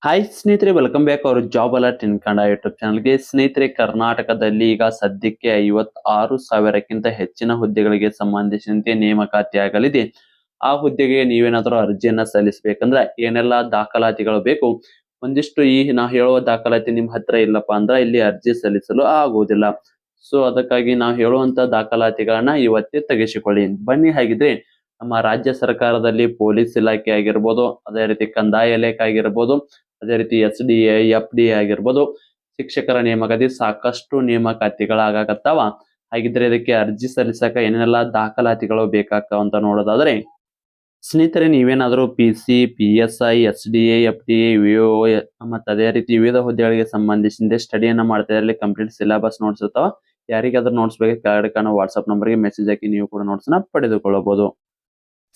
Hi ಸ್ನೇಹಿತರೆ, welcome back ಅವರು job alert ಇನ್ Kannada YouTube ಚಾನಲ್ಗೆ. ಸ್ನೇಹಿತರೆ, ಕರ್ನಾಟಕದಲ್ಲಿ ಈಗ ಸದ್ಯಕ್ಕೆ 56,000ಕ್ಕಿಂತ ಹೆಚ್ಚಿನ ಹುದ್ದೆಗಳಿಗೆ ಸಂಬಂಧಿಸಿದಂತೆ ನೇಮಕಾತಿ ಆಗಲಿದೆ. ಆ ಹುದ್ದೆಗೆ ನೀವೇನಾದರೂ ಅರ್ಜಿಯನ್ನ ಸಲ್ಲಿಸಬೇಕಂದ್ರೆ ಏನೆಲ್ಲ ದಾಖಲಾತಿಗಳು ಬೇಕು, ಒಂದಿಷ್ಟು ಈ ನಾ ಹೇಳುವ ದಾಖಲಾತಿ ನಿಮ್ ಹತ್ರ ಇಲ್ಲಪ್ಪ ಅಂದ್ರೆ ಇಲ್ಲಿ ಅರ್ಜಿ ಸಲ್ಲಿಸಲು ಆಗುವುದಿಲ್ಲ. ಸೊ ಅದಕ್ಕಾಗಿ ನಾವು ಹೇಳುವಂತ ದಾಖಲಾತಿಗಳನ್ನ ಇವತ್ತೇ ತೆಗೆಸಿಕೊಳ್ಳಿ. ಬನ್ನಿ, ಹಾಗಿದ್ರೆ ನಮ್ಮ ರಾಜ್ಯ ಸರ್ಕಾರದಲ್ಲಿ ಪೊಲೀಸ್ ಇಲಾಖೆ ಆಗಿರ್ಬೋದು, ಅದೇ ರೀತಿ ಕಂದಾಯ ಇಲಾಖೆ ಆಗಿರ್ಬೋದು, ಅದೇ ರೀತಿ SDA, FDA ಆಗಿರ್ಬೋದು, ಶಿಕ್ಷಕರ ನೇಮಕಾತಿ ಸಾಕಷ್ಟು ನೇಮಕಾತಿಗಳಾಗಕತ್ತಾವ. ಹಾಗಿದ್ರೆ ಇದಕ್ಕೆ ಅರ್ಜಿ ಸಲ್ಲಿಸಕ ಏನೆಲ್ಲ ದಾಖಲಾತಿಗಳು ಬೇಕಾಗ್ತಾವ ಅಂತ ನೋಡೋದಾದ್ರೆ, ಸ್ನೇಹಿತರೆ, ನೀವೇನಾದರೂ PC, PSI, SDA, FDA, VO ಮತ್ತು ಅದೇ ರೀತಿ ವಿವಿಧ ಹುದ್ದೆಗಳಿಗೆ ಸಂಬಂಧಿಸಿದ ಸ್ಟಡಿಯನ್ನ ಮಾಡ್ತಾ ಇರಲಿ. ಕಂಪ್ಲೀಟ್ ಸಿಲೆಬಸ್ ನೋಟ್ಸ್ ಇರ್ತಾವ. ಯಾರಿಗಾದ್ರೂ ನೋಟ್ಸ್ ಬೇಕು ಕೆಳಗಡೆ ಕಾಣೋ ವಾಟ್ಸ್ಆಪ್ ನಂಬರ್ಗೆ ಮೆಸೇಜ್ ಹಾಕಿ ನೀವು ಕೂಡ ನೋಟ್ಸ್ನ ಪಡೆದುಕೊಳ್ಳಬಹುದು.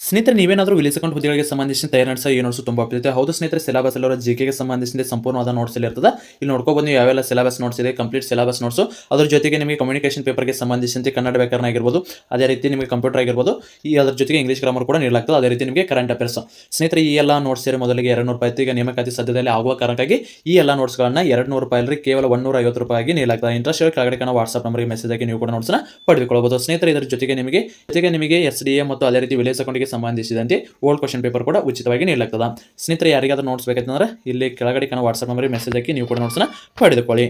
ಸ್ನೇಹಿತರೆ, ನೀವೇನಾದರೂ ವಿಲೇಜ್ ಅಕೌಂಟ್ ಹುದ್ದೆಗಳಿಗೆ ಸಂಬಂಧಿಸಿದ ತಯಾರು ನಡೆಸೋ ಈ ನೋಟ್ಸ್ ತುಂಬ ಉಪಯುಕ್ತ. ಹೌದು ಸ್ನೇಹಿತರೆ, ಸಿಲೆಬಸ್ ಎಲ್ಲರೂ ಜಿಕೆಗೆ ಸಂಬಂಧಿಸಿದ ಸಂಪೂರ್ಣವಾದ ನೋಟ್ಸ್ ಅಲ್ಲಿ ಇರ್ತದೆ. ಇಲ್ಲಿ ನೋಡ್ಕೋಬಹುದು ನೀವು ಯಾವೆಲ್ಲ ಸಿಲೆಬಸ್ ನೋಟ್ಸ್ ಇದೆ, ಕಂಪ್ಲೀಟ್ ಸಿಲೆಬಸ್ ನೋಟ್ಸ್. ಅದ್ರ ಜೊತೆಗೆ ನಿಮಗೆ ಕಮ್ಯುನಿಕೇಷನ್ ಪೇಪರ್ಗೆ ಸಂಬಂಧಿಸಿದಂತೆ ಕನ್ನಡ ವ್ಯಾಕರಣ ಆಗಿರ್ಬೋದು, ಅದೇ ರೀತಿ ನಿಮಗೆ ಕಂಪ್ಯೂಟರ್ ಆಗಿರ್ಬೋದು, ಅದ್ರ ಜೊತೆಗೆ ಇಂಗ್ಲಿಷ್ ಗ್ರಾಮರ್ ಕೂಡ ನೀಡಲಾಗ್ತದೆ. ಅದೇ ರೀತಿ ನಿಮಗೆ ಕರೆಂಟ್ ಅಫೇರ್ಸ್. ಸ್ನೇಹಿತರೆ, ಈ ಎಲ್ಲ ನೋಟ್ಸ್ ಸೇರಿ ಮೊದಲಿಗೆ 200 ರೂಪಾಯಿ ಇತ್ತು. ಈಗ ನೇಮಕಾತಿ ಸದ್ಯದಲ್ಲಿ ಆಗುವ ಕಾರಣಕ್ಕಾಗಿ ಈ ಎಲ್ಲ ನೋಟ್ಸ್ಗಳನ್ನ 200 ರೂಪಾಯಿ ಕೇವಲ 150 ರೂಪಾಯಿಗೆ ನೀಡಲಾಗ್ತದೆ. ಇಂಟ್ರೆಸ್ಟ್ ಕೆಳಗಡೆ ಕಾಣೋ ವಾಟ್ಸ್ಆಪ್ ನಂಬರ್ಗೆ ಮೆಸೇಜ್ ಹಾಕಿ ನೀವು ಕೂಡ ನೋಟ್ಸ್ನ ಪಡೆದುಕೊಳ್ಳಬಹುದು. ಸ್ನೇಹಿತರೆ, ಇದರ ಜೊತೆಗೆ ನಿಮಗೆ SDA ಮತ್ತು ಅದೇ ರೀತಿ ವಿಲೇಜ್ ಅಕೌಂಟ್ಗೆ ಸಂಬಂಧಿಸಿದಂತೆ ಓಲ್ಡ್ ಕ್ವಶನ್ ಪೇಪರ್ ಕೂಡ ಉಚಿತವಾಗಿ ನೀಡಲಾಗ್ತದೆ. ಸ್ನೇಹಿತರೆ, ಯಾರಿಗಾದ್ರೂ ನೋಟ್ಸ್ ಬೇಕಂತಂದ್ರೆ ಇಲ್ಲಿ ಕೆಳಗಡೆ ಕಾಣೋ ವಾಟ್ಸ್ಆಪ್ ನಂಬರ್ಗೆ ಮೆಸೇಜ್ ಹಾಕಿ ನೀವು ಕೂಡ ನೋಟ್ಸ್ನ ಪಡೆದುಕೊಳ್ಳಿ.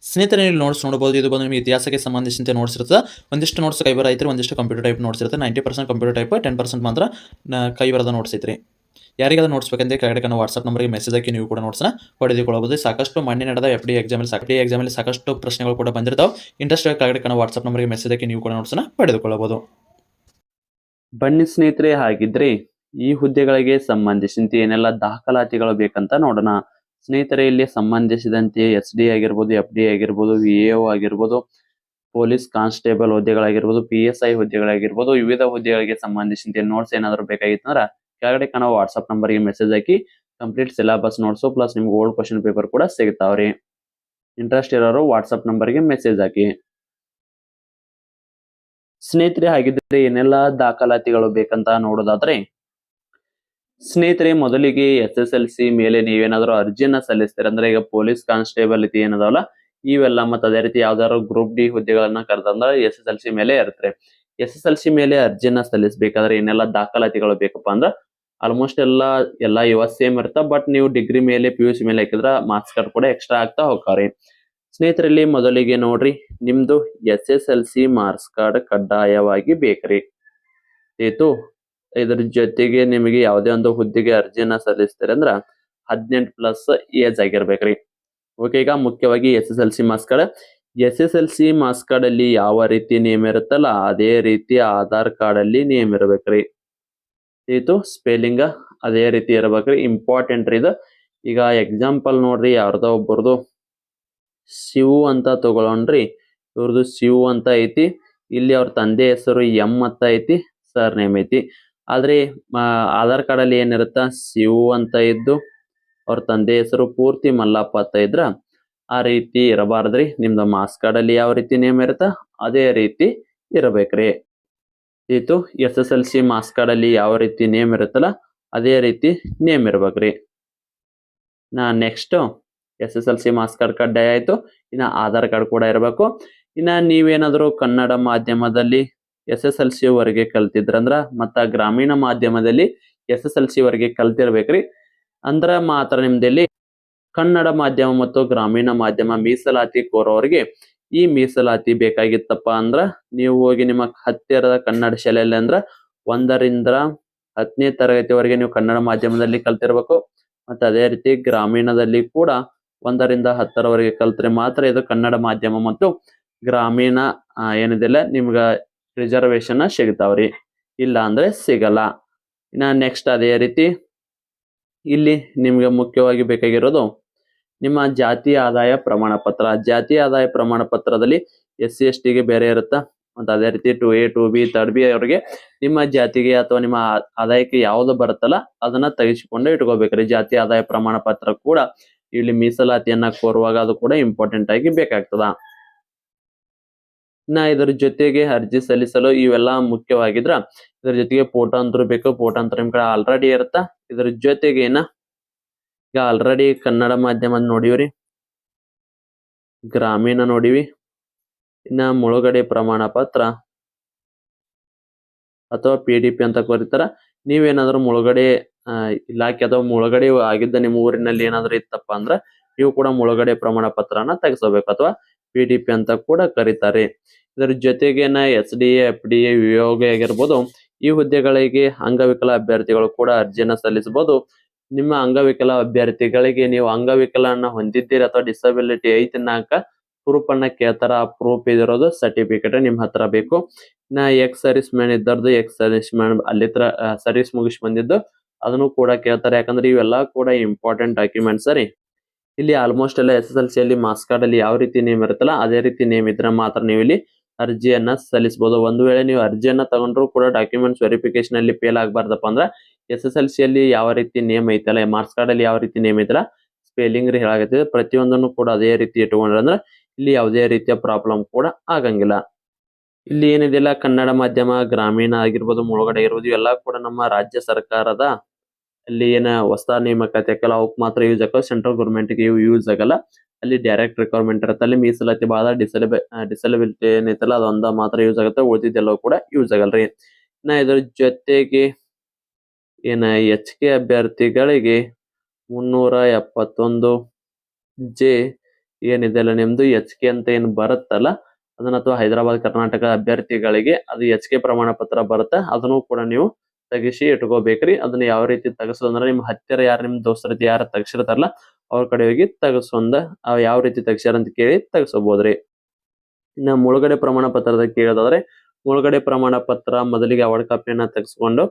ಸ್ನೇಹಿತರೆ, ಇಲ್ಲಿ ನೋಟ್ಸ್ ನೋಡಬಹುದು. ಇದು ಬಂದು ನಿಮಗೆ ಇತಿಹಾಸಕ್ಕೆ ಸಂಬಂಧಿಸಿದಂತೆ ನೋಟ್ಸ್ ಇರ್ತದೆ. ಒಂದಿಷ್ಟು ನೋಟ್ಸ್ ಕೈಬರ ಐತ್ರಿ, ಒಂದಿಷ್ಟು ಕಂಪ್ಯೂಟರ್ ಟೈಪ್ ನೋಟ್ಸ್ ಇರುತ್ತೆ. 90% ಕಂಪ್ಯೂಟರ್ ಟೈಪ್, 10% ಮಾತ್ರ ಕೈಬರದ ನೋಟ್ಸ್ ಐತ್ರಿ. ಯಾರಿಗಾದ್ರೂ ನೋಟ್ಸ್ ಬೇಕಂದ್ರೆ ಕೆಳಗಡೆ ಕಾಣೋ ವಾಟ್ಸ್ಆಪ್ ನಂಬರ್ಗೆ ಮೆಸೇಜ್ ಹಾಕಿ ನೀವು ಕೂಡ ನೋಟ್ಸ್ನ ಪಡೆದುಕೊಳ್ಳಬಹುದು. ಸಾಕಷ್ಟು ಮೊನ್ನೆ ನಡೆದ FD ಎಕ್ಸಾಮಲ್ಲಿ ಸಾಕಷ್ಟು ಪ್ರಶ್ನೆಗಳು ಕೂಡ ಬಂದಿರ್ತಾವೆ. ಇಂಟ್ರೆಸ್ಟ್ ಕೆಳಗಡೆ ಕಾಣೋ ವಾಟ್ಸ್ಆಪ್ ನಂಬರ್ಗೆ ಮೆಸೇಜ್ ಹಾಕಿ ನೀವು ಕೂಡ ನೋಟ್ಸ್ನ ಪಡೆದುಕೊಳ್ಳಬಹುದು. ಬನ್ನಿ ಸ್ನೇಹಿತರೆ, ಹಾಗಿದ್ರೆ ಈ ಹುದ್ದೆಗಳಿಗೆ ಸಂಬಂಧಿಸಿದಂತೆ ಏನೆಲ್ಲ ದಾಖಲಾತಿಗಳು ಬೇಕಂತ ನೋಡೋಣ. ಸ್ನೇಹಿತರೆ, ಇಲ್ಲಿ ಸಂಬಂಧಿಸಿದಂತೆ SDA ಆಗಿರ್ಬೋದು, FDA ಆಗಿರ್ಬೋದು, VAO ಆಗಿರ್ಬೋದು, ಪೊಲೀಸ್ ಕಾನ್ಸ್ಟೇಬಲ್ ಹುದ್ದೆಗಳಾಗಿರ್ಬೋದು, PSI ಹುದ್ದೆಗಳಾಗಿರ್ಬೋದು, ವಿವಿಧ ಹುದ್ದೆಗಳಿಗೆ ಸಂಬಂಧಿಸಿದಂತೆ ನೋಟ್ಸ್ ಏನಾದರೂ ಬೇಕಾಗಿತ್ತಂದ್ರೆ ಕೆಳಗಡೆ ಕಾಣೋ ವಾಟ್ಸ್ಆಪ್ ನಂಬರ್ಗೆ ಮೆಸೇಜ್ ಹಾಕಿ ಕಂಪ್ಲೀಟ್ ಸಿಲೆಬಸ್ ನೋಟ್ಸು ಪ್ಲಸ್ ನಿಮ್ಗೆ ಓಲ್ಡ್ ಕ್ವಶನ್ ಪೇಪರ್ ಕೂಡ ಸಿಗ್ತಾವ್ರಿ. ಇಂಟ್ರೆಸ್ಟ್ ಇರೋರು ವಾಟ್ಸ್ಆಪ್ ನಂಬರ್ಗೆ ಮೆಸೇಜ್ ಹಾಕಿ. ಸ್ನೇಹಿತರೆ, ಹಾಗಿದ್ರೆ ಏನೆಲ್ಲ ದಾಖಲಾತಿಗಳು ಬೇಕಂತ ನೋಡೋದಾದ್ರೆ, ಸ್ನೇಹಿತರೆ, ಮೊದಲಿಗೆ SSLC ಮೇಲೆ ನೀವೇನಾದ್ರೂ ಅರ್ಜಿಯನ್ನ ಸಲ್ಲಿಸ್ತೀರ ಅಂದ್ರೆ ಈಗ ಪೊಲೀಸ್ ಕಾನ್ಸ್ಟೇಬಲ್ ಇದು ಏನದಾವಲ್ಲ ಇವೆಲ್ಲ, ಮತ್ತೆ ಅದೇ ರೀತಿ ಯಾವ್ದಾದ್ರು ಗ್ರೂಪ್ ಡಿ ಹುದ್ದೆಗಳನ್ನ ಕರೆದಂದ್ರೆ SSLC ಮೇಲೆ ಇರುತ್ತೆ. SSLC ಮೇಲೆ ಅರ್ಜಿಯನ್ನ ಸಲ್ಲಿಸಬೇಕಾದ್ರೆ ಏನೆಲ್ಲ ದಾಖಲಾತಿಗಳು ಬೇಕಪ್ಪ ಅಂದ್ರೆ ಆಲ್ಮೋಸ್ಟ್ ಎಲ್ಲ ಇವ ಸೇಮ್ ಇರ್ತಾವ. ಬಟ್ ನೀವು ಡಿಗ್ರಿ ಮೇಲೆ PUC ಮೇಲೆ ಹಾಕಿದ್ರ ಮಾರ್ಕ್ಸ್ ಕಾರ್ಡ್ ಕೂಡ ಎಕ್ಸ್ಟ್ರಾ ಆಗ್ತಾ ಹೋಗ್ತಾವ್ರಿ. ಸ್ನೇಹಿತರಲ್ಲಿ ಮೊದಲಿಗೆ ನೋಡ್ರಿ, ನಿಮ್ದು SSLC ಮಾರ್ಕ್ಸ್ ಕಾರ್ಡ್ ಕಡ್ಡಾಯವಾಗಿ ಬೇಕ್ರಿ. ಆಯ್ತು. ಇದ್ರ ಜೊತೆಗೆ ನಿಮಗೆ ಯಾವುದೇ ಒಂದು ಹುದ್ದೆಗೆ ಅರ್ಜಿಯನ್ನ ಸಲ್ಲಿಸ್ತೀರಿ ಅಂದ್ರ 18+ ಏಜ್ ಆಗಿರ್ಬೇಕ್ರಿ. ಓಕೆ, ಈಗ ಮುಖ್ಯವಾಗಿ SSLC ಮಾರ್ಕ್ಸ್ ಕಾರ್ಡ್ ಅಲ್ಲಿ ಯಾವ ರೀತಿ ನೇಮ್ ಇರುತ್ತಲ್ಲ ಅದೇ ರೀತಿ ಆಧಾರ್ ಕಾರ್ಡ್ ಅಲ್ಲಿ ನೇಮ್ ಇರ್ಬೇಕ್ರಿ. ಆಯ್ತು. ಸ್ಪೆಲ್ಲಿಂಗ್ ಅದೇ ರೀತಿ ಇರ್ಬೇಕ್ರಿ. ಇಂಪಾರ್ಟೆಂಟ್ ರೀ ಇದು. ಈಗ ಎಕ್ಸಾಂಪಲ್ ನೋಡ್ರಿ, ಯಾರ್ದೋ ಒಬ್ಬರದು ಶಿವು ಅಂತ ತಗೊಳ್ರಿ. ಇವ್ರದ್ದು ಶಿವು ಅಂತ ಐತಿ. ಇಲ್ಲಿ ಅವ್ರ ತಂದೆ ಹೆಸರು M ಅಂತ ಐತಿ, ಸರ್ ನೇಮ್ ಐತಿ. ಆದ್ರೆ ಆಧಾರ್ ಕಾರ್ಡ್ ಅಲ್ಲಿ ಏನಿರುತ್ತ, ಶಿವು ಅಂತ ಇದ್ದು ಅವ್ರ ತಂದೆ ಹೆಸರು ಪೂರ್ತಿ ಮಲ್ಲಪ್ಪ ಅಂತ ಇದ್ರ ಆ ರೀತಿ ಇರಬಾರ್ದ್ರಿ. ನಿಮ್ದು ಮಾರ್ಕ್ಸ್ ಕಾರ್ಡ್ ಅಲ್ಲಿ ಯಾವ ರೀತಿ ನೇಮ್ ಇರುತ್ತ ಅದೇ ರೀತಿ ಇರಬೇಕ್ರಿ. ಇದು SSLC ಮಾರ್ಕ್ಸ್ ಕಾರ್ಡ್ ಅಲ್ಲಿ ಯಾವ ರೀತಿ ನೇಮ್ ಇರುತ್ತಲ್ಲ ಅದೇ ರೀತಿ ನೇಮ್ ಇರ್ಬೇಕ್ರಿ. ನೆಕ್ಸ್ಟ್ SSLC ಮಾರ್ಕ್ಸ್ ಕಾರ್ಡ್ ಕಡ್ಡಾಯ ಆಯ್ತು. ಇನ್ನ ಆಧಾರ್ ಕಾರ್ಡ್ ಕೂಡ ಇರಬೇಕು. ಇನ್ನ ನೀವೇನಾದ್ರೂ ಕನ್ನಡ ಮಾಧ್ಯಮದಲ್ಲಿ SSLC ವರೆಗೆ ಕಲ್ತಿದ್ರಂದ್ರ ಮತ್ತ ಗ್ರಾಮೀಣ ಮಾಧ್ಯಮದಲ್ಲಿ SSLC ವರೆಗೆ ಕಲ್ತಿರ್ಬೇಕ್ರಿ. ಅಂದ್ರ ಮಾತ್ರ ನಿಮ್ದಲ್ಲಿ ಕನ್ನಡ ಮಾಧ್ಯಮ ಮತ್ತು ಗ್ರಾಮೀಣ ಮಾಧ್ಯಮ ಮೀಸಲಾತಿ ಕೋರೋರಿಗೆ ಈ ಮೀಸಲಾತಿ ಬೇಕಾಗಿತ್ತಪ್ಪ ಅಂದ್ರ ನೀವು ಹೋಗಿ ನಿಮ್ಮ ಹತ್ತಿರದ ಕನ್ನಡ ಶಾಲೆಯಲ್ಲಿ ಅಂದ್ರ 1ರಿಂದ 10ನೇ ತರಗತಿವರೆಗೆ ನೀವು ಕನ್ನಡ ಮಾಧ್ಯಮದಲ್ಲಿ ಕಲ್ತಿರ್ಬೇಕು. ಮತ್ತೆ ಅದೇ ರೀತಿ ಗ್ರಾಮೀಣದಲ್ಲಿ ಕೂಡ 1ರಿಂದ 10ರವರೆಗೆ ಕಲ್ತ್ರೆ ಮಾತ್ರ ಇದು ಕನ್ನಡ ಮಾಧ್ಯಮ ಮತ್ತು ಗ್ರಾಮೀಣ ಏನಿದೆಲ್ಲ ನಿಮ್ಗ ರಿಸರ್ವೇಶನ್ ಸಿಗ್ತಾವ್ರಿ. ಇಲ್ಲ ಅಂದ್ರೆ ಸಿಗಲ್ಲ. ಇನ್ನ ನೆಕ್ಸ್ಟ್ ಅದೇ ರೀತಿ ಇಲ್ಲಿ ನಿಮ್ಗೆ ಮುಖ್ಯವಾಗಿ ಬೇಕಾಗಿರೋದು ನಿಮ್ಮ ಜಾತಿ ಆದಾಯ ಪ್ರಮಾಣ ಪತ್ರ. ಜಾತಿ ಆದಾಯ ಪ್ರಮಾಣ ಪತ್ರದಲ್ಲಿ SC/ST ಗೆ ಬೇರೆ ಇರುತ್ತಾ, ಮತ್ತೆ ಅದೇ ರೀತಿ 2A 2B 3rd B ಅವರಿಗೆ ನಿಮ್ಮ ಜಾತಿಗೆ ಅಥವಾ ನಿಮ್ಮ ಆದಾಯಕ್ಕೆ ಯಾವ್ದು ಬರುತ್ತಲ್ಲ ಅದನ್ನ ತೆಗೆಸಿಕೊಂಡು ಇಟ್ಕೋಬೇಕ್ರಿ. ಜಾತಿ ಆದಾಯ ಪ್ರಮಾಣ ಪತ್ರ ಕೂಡ ಇಲ್ಲಿ ಮೀಸಲಾತಿಯನ್ನ ಕೋರುವಾಗ ಅದು ಕೂಡ ಇಂಪಾರ್ಟೆಂಟ್ ಆಗಿ ಬೇಕಾಗ್ತದ. ಇನ್ನ ಇದರ ಜೊತೆಗೆ ಅರ್ಜಿ ಸಲ್ಲಿಸಲು ಇವೆಲ್ಲ ಮುಖ್ಯವಾಗಿದ್ರ ಇದ್ರ ಜೊತೆಗೆ ಫೋಟೋ ಅಂತೂ ಬೇಕು. ಫೋಟೋ ಅಂತ ನಿಮ್ ಕಡೆ ಆಲ್ರೆಡಿ ಇರುತ್ತಾ. ಇದ್ರ ಜೊತೆಗೆ ಈಗ ಆಲ್ರೆಡಿ ಕನ್ನಡ ಮಾಧ್ಯಮ ನೋಡಿವ್ರಿ, ಗ್ರಾಮೀಣ ನೋಡಿವಿ. ಇನ್ನ ಮುಳುಗಡೆ ಪ್ರಮಾಣ ಪತ್ರ ಅಥವಾ PDP ಅಂತ ಕರೀತಾರ. ನೀವೇನಾದ್ರೂ ಮುಳುಗಡೆ ಇಲಾಖೆ ಅಥವಾ ಮುಳುಗಡೆ ಆಗಿದ್ದ ನಿಮ್ಮ ಊರಿನಲ್ಲಿ ಏನಾದ್ರೂ ಇತ್ತಪ್ಪ ಅಂದ್ರ ನೀವು ಕೂಡ ಮುಳುಗಡೆ ಪ್ರಮಾಣ ಪತ್ರನ ತೆಗೆಸಬೇಕು ಅಥವಾ PDP ಅಂತ ಕೂಡ ಕರೀತಾರೆ. ಇದರ ಜೊತೆಗೇನ SDA, FDA, ವಿಯೋಗ ಆಗಿರ್ಬೋದು, ಈ ಹುದ್ದೆಗಳಿಗೆ ಅಂಗವಿಕಲ ಅಭ್ಯರ್ಥಿಗಳು ಕೂಡ ಅರ್ಜಿಯನ್ನ ಸಲ್ಲಿಸಬಹುದು. ನಿಮ್ಮ ಅಂಗವಿಕಲ ಅಭ್ಯರ್ಥಿಗಳಿಗೆ ನೀವು ಅಂಗವಿಕಲನ ಹೊಂದಿದ್ದೀರಿ ಅಥವಾ ಡಿಸಬಿಲಿಟಿ ಐತಿ ಅನ್ನಕ ಪ್ರೂಫ್ ಅನ್ನ ಕೇಳ್ತಾರ. ಆ ಪ್ರೂಫ್ ಇದಿರೋದು ಸರ್ಟಿಫಿಕೇಟ್ ನಿಮ್ ಹತ್ರ ಬೇಕು. ಎಕ್ಸ್ ಸರ್ವಿಸ್ ಮ್ಯಾನ್ ಇದ್ದಾರ್ದು ಎಕ್ಸ್ ಸರ್ವಿಸ್ ಮ್ಯಾನ್ ಅಲ್ಲಿತ್ರ ಸರ್ವಿಸ್ ಮುಗಿಸಿ ಬಂದಿದ್ದು ಅದನ್ನು ಕೂಡ ಕೇಳ್ತಾರೆ. ಯಾಕಂದ್ರೆ ಇವೆಲ್ಲ ಕೂಡ ಇಂಪಾರ್ಟೆಂಟ್ ಡಾಕ್ಯುಮೆಂಟ್ಸ್ ಸರಿ. ಇಲ್ಲಿ ಆಲ್ಮೋಸ್ಟ್ ಎಲ್ಲ SSLC ಅಲ್ಲಿ ಮಾರ್ಕ್ಸ್ ಕಾರ್ಡ್ ಅಲ್ಲಿ ಯಾವ ರೀತಿ ನೇಮ್ ಇರುತ್ತಲ್ಲ ಅದೇ ರೀತಿ ನೇಮ್ ಇದ್ರೆ ಮಾತ್ರ ನೀವು ಇಲ್ಲಿ ಅರ್ಜಿಯನ್ನ ಸಲ್ಲಿಸಬಹುದು. ಒಂದು ವೇಳೆ ನೀವು ಅರ್ಜಿಯನ್ನ ತಗೊಂಡ್ರು ಕೂಡ ಡಾಕ್ಯುಮೆಂಟ್ಸ್ ವೆರಿಫಿಕೇಶನ್ ಅಲ್ಲಿ ಫೇಲ್ ಆಗಬಾರ್ದಪ್ಪ ಅಂದ್ರೆ SSLC ಅಲ್ಲಿ ಯಾವ ರೀತಿ ನೇಮ್ ಐತಲ್ಲ, ಮಾರ್ಕ್ಸ್ ಕಾರ್ಡ್ ಅಲ್ಲಿ ಯಾವ ರೀತಿ ನೇಮ್ ಐತಲ್ಲ, ಸ್ಪೆಲ್ಲಿಂಗ್ ಹೇಳಾಗತ್ತಿದೆ ಪ್ರತಿಯೊಂದನ್ನು ಕೂಡ ಅದೇ ರೀತಿ ಇಟ್ಕೊಂಡ್ರೆ ಅಂದ್ರೆ ಇಲ್ಲಿ ಯಾವುದೇ ರೀತಿಯ ಪ್ರಾಬ್ಲಮ್ ಕೂಡ ಆಗಂಗಿಲ್ಲ. ಇಲ್ಲಿ ಏನಿದೆಲ್ಲ ಕನ್ನಡ ಮಾಧ್ಯಮ, ಗ್ರಾಮೀಣ ಆಗಿರ್ಬೋದು, ಮುಳುಗಡೆ ಆಗಿರ್ಬೋದು, ಇವೆಲ್ಲ ಕೂಡ ನಮ್ಮ ರಾಜ್ಯ ಸರ್ಕಾರದ ಅಲ್ಲಿ ಏನ ಹೊಸ ನೇಮಕಾತಿ ಹಾಕಲ್ಲ ಅವಕ್ ಮಾತ್ರ ಯೂಸ್ ಆಗಲ್ಲ. ಸೆಂಟ್ರಲ್ ಗೌರ್ಮೆಂಟ್ ಗೆ ಯೂಸ್ ಆಗಲ್ಲ. ಅಲ್ಲಿ ಡೈರೆಕ್ಟ್ ರಿಕ್ವೈರ್ಮೆಂಟ್ ಇರುತ್ತೆ. ಅಲ್ಲಿ ಮೀಸಲಾತಿ ಬಾಳ ಡಿಸಬಿಲಿಟಿ ಏನೈತಲ್ಲ ಅದೊಂದ ಮಾತ್ರ ಯೂಸ್ ಆಗುತ್ತೆ. ಉಳಿದಿದ್ದೆಲ್ಲವೂ ಕೂಡ ಯೂಸ್ ಆಗಲ್ರಿ. ಇದ್ರ ಜೊತೆಗೆ ಏನ HK ಅಭ್ಯರ್ಥಿಗಳಿಗೆ 371 ಜೆ ಏನಿದೆಲ್ಲ ನಿಮ್ದು HK ಅಂತ ಏನ್ ಬರುತ್ತಲ್ಲ ಅದನ್ನ ಅಥವಾ ಹೈದರಾಬಾದ್ ಕರ್ನಾಟಕ ಅಭ್ಯರ್ಥಿಗಳಿಗೆ ಅದು HK ಪ್ರಮಾಣ ಪತ್ರ ಬರುತ್ತೆ. ಅದನ್ನು ಕೂಡ ನೀವು ತೆಗಿಸಿ ಇಟ್ಕೋಬೇಕ್ರಿ. ಅದನ್ನ ಯಾವ ರೀತಿ ತೆಗಸೋದಂದ್ರೆ ನಿಮ್ ಹತ್ತಿರ ಯಾರು ನಿಮ್ ದೋಸ್ತರ ಯಾರು ತೆಗ್ಸಿರ್ತಾರಲ್ಲ ಅವ್ರ ಕಡೆ ಹೋಗಿ ತೆಗಸೊಂದ ಯಾವ ರೀತಿ ತೆಗ್ಸ್ಯಾರ ಅಂತ ಕೇಳಿ ತೆಗಸಬಹುದ್ರಿ. ಇನ್ನ ಮುಳುಗಡೆ ಪ್ರಮಾಣ ಪತ್ರದ ಕೇಳೋದಾದ್ರೆ ಮುಳುಗಡೆ ಪ್ರಮಾಣ ಪತ್ರ ಮೊದಲಿಗೆ ಅವರ್ಡ್ ಕಾಪಿಯನ್ನ ತೆಗೆಸ್ಕೊಂಡು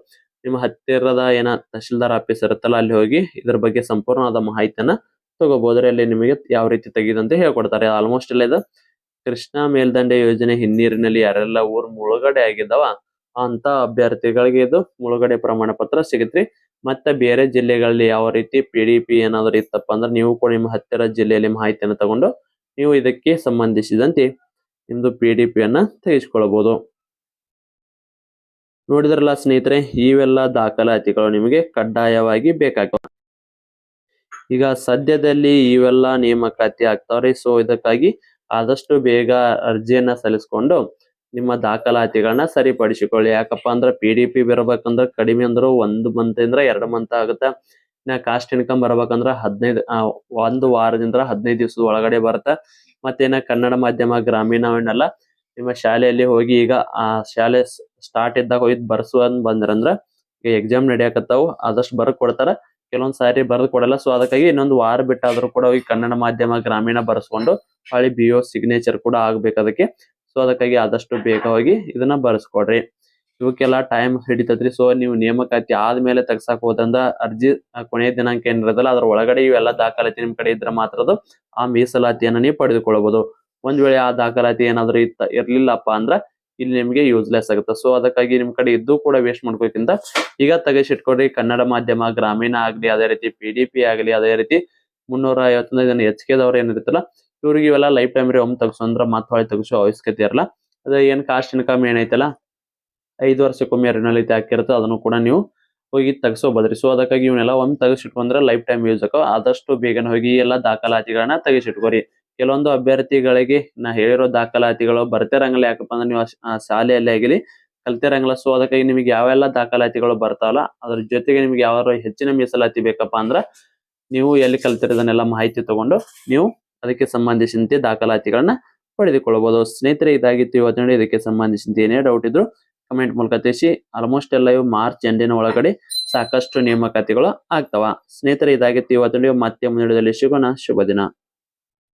ನಿಮ್ಮ ಹತ್ತಿರದ ಏನ ತಹಶೀಲ್ದಾರ್ ಆಫೀಸ್ ಇರುತ್ತಲ್ಲ ಅಲ್ಲಿ ಹೋಗಿ ಇದ್ರ ಬಗ್ಗೆ ಸಂಪೂರ್ಣವಾದ ಮಾಹಿತಿಯನ್ನ ತಗೋಬಹುದ್ರಿ. ಅಲ್ಲಿ ನಿಮಗೆ ಯಾವ ರೀತಿ ತೆಗಿದಂತೆ ಹೇಳ್ಕೊಡ್ತಾರೆ. ಆಲ್ಮೋಸ್ಟ್ ಎಲ್ಲ ಇದು ಕೃಷ್ಣಾ ಮೇಲ್ದಂಡೆ ಯೋಜನೆ ಹಿನ್ನೀರಿನಲ್ಲಿ ಯಾರೆಲ್ಲ ಊರ್ ಮುಳುಗಡೆ ಆಗಿದ್ದಾವ ಅಂತ ಅಭ್ಯರ್ಥಿಗಳಿಗೆ ಇದು ಮುಳುಗಡೆ ಪ್ರಮಾಣ ಪತ್ರ ಸಿಗತ್ರಿ. ಮತ್ತೆ ಬೇರೆ ಜಿಲ್ಲೆಗಳಲ್ಲಿ ಯಾವ ರೀತಿ PDP ಏನಾದ್ರು ಇತ್ತಪ್ಪ ಅಂದ್ರೆ ನೀವು ಕೂಡ ನಿಮ್ಮ ಹತ್ತಿರ ಜಿಲ್ಲೆಯಲ್ಲಿ ಮಾಹಿತಿಯನ್ನು ತಗೊಂಡು ನೀವು ಇದಕ್ಕೆ ಸಂಬಂಧಿಸಿದಂತೆ ನಿಮ್ದು PDP ಯನ್ನ ತೆಗೆಸಿಕೊಳ್ಳಬಹುದು. ನೋಡಿದ್ರಲ್ಲ ಸ್ನೇಹಿತರೆ, ಇವೆಲ್ಲ ದಾಖಲಾತಿಗಳು ನಿಮಗೆ ಕಡ್ಡಾಯವಾಗಿ ಬೇಕಾಗ್ತವೆ. ಈಗ ಸದ್ಯದಲ್ಲಿ ಇವೆಲ್ಲ ನೇಮಕಾತಿ ಆಗ್ತಾವ್ರಿ. ಸೊ ಇದಕ್ಕಾಗಿ ಆದಷ್ಟು ಬೇಗ ಅರ್ಜಿಯನ್ನ ಸಲ್ಲಿಸ್ಕೊಂಡು ನಿಮ್ಮ ದಾಖಲಾತಿಗಳನ್ನ ಸರಿಪಡಿಸಿಕೊಳ್ಳಿ. ಯಾಕಪ್ಪ ಅಂದ್ರೆ PDP ಬರಬೇಕಂದ್ರೆ ಕಡಿಮೆ ಅಂದ್ರು 1 ಮಂತ್ ಇಂದ 2 ಮಂತ್ ಆಗುತ್ತೆ. ಕಾಸ್ಟ್ ಇನ್ಕಮ್ ಬರ್ಬೇಕಂದ್ರ 1 ವಾರದಿಂದ 15 ದಿವಸದ ಒಳಗಡೆ ಬರುತ್ತೆ. ಮತ್ತೇನ ಕನ್ನಡ ಮಾಧ್ಯಮ, ಗ್ರಾಮೀಣವನ್ನೆಲ್ಲ ನಿಮ್ಮ ಶಾಲೆಯಲ್ಲಿ ಹೋಗಿ ಈಗ ಆ ಶಾಲೆ ಸ್ಟಾರ್ಟ್ ಇದ್ದಾಗ ಹೋಗಿ ಬರ್ಸುವಂದ್ ಬಂದ್ರಂದ್ರ ಈಗ ಎಕ್ಸಾಮ್ ನಡೆಯಕತ್ತಾವು ಆದಷ್ಟು ಬರ್ದ್ ಕೊಡ್ತಾರ. ಕೆಲವೊಂದ್ ಸಾರಿ ಬರ್ದ್ ಕೊಡಲ್ಲ. ಸೊ ಅದಕ್ಕಾಗಿ ಇನ್ನೊಂದು ವಾರ ಬಿಟ್ಟಾದ್ರೂ ಕೂಡ ಹೋಗಿ ಕನ್ನಡ ಮಾಧ್ಯಮ, ಗ್ರಾಮೀಣ ಬರ್ಸ್ಕೊಂಡು ಹೊಳ್ಳಿ BO ಸಿಗ್ನೇಚರ್ ಕೂಡ ಆಗ್ಬೇಕು ಅದಕ್ಕೆ. ಸೊ ಅದಕ್ಕಾಗಿ ಆದಷ್ಟು ಬೇಗ ಹೋಗಿ ಇದನ್ನ ಬರ್ಸ್ಕೊಡ್ರಿ. ಇವಕ್ಕೆಲ್ಲ ಟೈಮ್ ಹಿಡಿತೈತ್ರಿ. ಸೊ ನೀವು ನೇಮಕಾತಿ ಆದ್ಮೇಲೆ ತೆಗ್ಸಾಕ್ ಹೋದಂದ್ರ ಅರ್ಜಿ ಕೊನೆಯ ದಿನಾಂಕ ಏನಿರೋದಲ್ಲ ಅದ್ರ ಒಳಗಡೆ ಇವೆಲ್ಲ ದಾಖಲಾತಿ ನಿಮ್ ಕಡೆ ಇದ್ರೆ ಮಾತ್ರ ಅದು ಆ ಮೀಸಲಾತಿಯನ್ನ ನೀವು ಪಡೆದುಕೊಳ್ಳಬಹುದು. ಒಂದ್ ವೇಳೆ ಆ ದಾಖಲಾತಿ ಏನಾದ್ರು ಇರ್ಲಿಲ್ಲಪ್ಪ ಅಂದ್ರ ಇಲ್ಲಿ ನಿಮ್ಗೆ ಯೂಸ್ಲೆಸ್ ಆಗುತ್ತೆ. ಸೊ ಅದಕ್ಕಾಗಿ ನಿಮ್ ಕಡೆ ಇದ್ದು ಕೂಡ ವೇಸ್ಟ್ ಮಾಡ್ಕೋಕ್ಕಿಂತ ಈಗ ತೆಗೆಸಿಟ್ಕೊಡ್ರಿ. ಕನ್ನಡ ಮಾಧ್ಯಮ, ಗ್ರಾಮೀಣ ಆಗ್ಲಿ, ಅದೇ ರೀತಿ PDP ಆಗ್ಲಿ, ಅದೇ ರೀತಿ 351 HK ದವ್ರು ಏನಿರುತ್ತಲ್ಲ ಇವ್ರಿಗೆ ಇವೆಲ್ಲ ಲೈಫ್ ಟೈಮ್ ರೀ ಒಮ್ಮೆ ತೆಗ್ಸಂದ್ರ ಮತ್ತೆ ಹೊಳ್ಳಿ ತೆಗ್ಸೋ ಅವಶ್ಯಕತೆ ಇರಲ್ಲ. ಅದ ಏನ್ ಕಾಸ್ಟ್ ಇನ್ಕಮ್ ಏನೈತಲ್ಲ 5 ವರ್ಷಕ್ಕೊಮ್ಮೆ ರಿನಲಿಟಿ ಹಾಕಿರುತ್ತೆ ಅದನ್ನು ಕೂಡ ನೀವು ಹೋಗಿ ತೆಗ್ಸೋಬೋದ್ರಿ. ಸೊ ಅದಕ್ಕಾಗಿ ಇವನ್ನೆಲ್ಲ ಒಮ್ಮೆ ತೆಗೆಸಿಟ್ಕೊಂಡ್ರೆ ಲೈಫ್ ಟೈಮ್ ಯೂಸ್ ಆಗ. ಆದಷ್ಟು ಬೇಗನೆ ಹೋಗಿ ಎಲ್ಲ ದಾಖಲಾತಿಗಳನ್ನ ತೆಗೆಸಿಟ್ಕೋರಿ. ಕೆಲವೊಂದು ಅಭ್ಯರ್ಥಿಗಳಿಗೆ ನಾ ಹೇಳಿರೋ ದಾಖಲಾತಿಗಳು ಬರ್ತಿರಂಗಿಲ್ಲ. ಯಾಕಪ್ಪ ಅಂದ್ರೆ ನೀವು ಶಾಲೆಯಲ್ಲಿ ಆಗಿಲಿ ಕಲ್ತಿರಂಗಿಲ್ಲ. ಸೊ ಅದಕ್ಕಾಗಿ ನಿಮಗೆ ಯಾವೆಲ್ಲ ದಾಖಲಾತಿಗಳು ಬರ್ತಾವಲ್ಲ ಅದ್ರ ಜೊತೆಗೆ ನಿಮ್ಗೆ ಯಾವ ಹೆಚ್ಚಿನ ಮೀಸಲಾತಿ ಬೇಕಪ್ಪ ಅಂದ್ರ ನೀವು ಎಲ್ಲಿ ಕಲ್ತಿರೋದನ್ನೆಲ್ಲ ಮಾಹಿತಿ ತಗೊಂಡು ನೀವು ಅದಕ್ಕೆ ಸಂಬಂಧಿಸಿದಂತೆ ದಾಖಲಾತಿಗಳನ್ನ ಪಡೆದುಕೊಳ್ಳಬಹುದು. ಸ್ನೇಹಿತರೆ, ಇದಾಗಿತ್ತು ಇವತ್ತಿನ ಇದಕ್ಕೆ ಸಂಬಂಧಿಸಿದಂತೆ ಏನೇ ಡೌಟ್ ಇದ್ರು ಕಮೆಂಟ್ ಮೂಲಕ ತಿಳಿಸಿ. ಆಲ್ಮೋಸ್ಟ್ ಎಲ್ಲ ಇವು ಮಾರ್ಚ್ ಎಂಡಿನ ಒಳಗಡೆ ಸಾಕಷ್ಟು ನೇಮಕಾತಿಗಳು ಆಗ್ತಾವ. ಸ್ನೇಹಿತರೆ, ಇದಾಗಿತ್ತು ಇವತ್ತಿನ ಮತ್ತೆ ಮುಂದಿನದಲ್ಲಿ ಸಿಗೋಣ. ಶುಭ ದಿನ.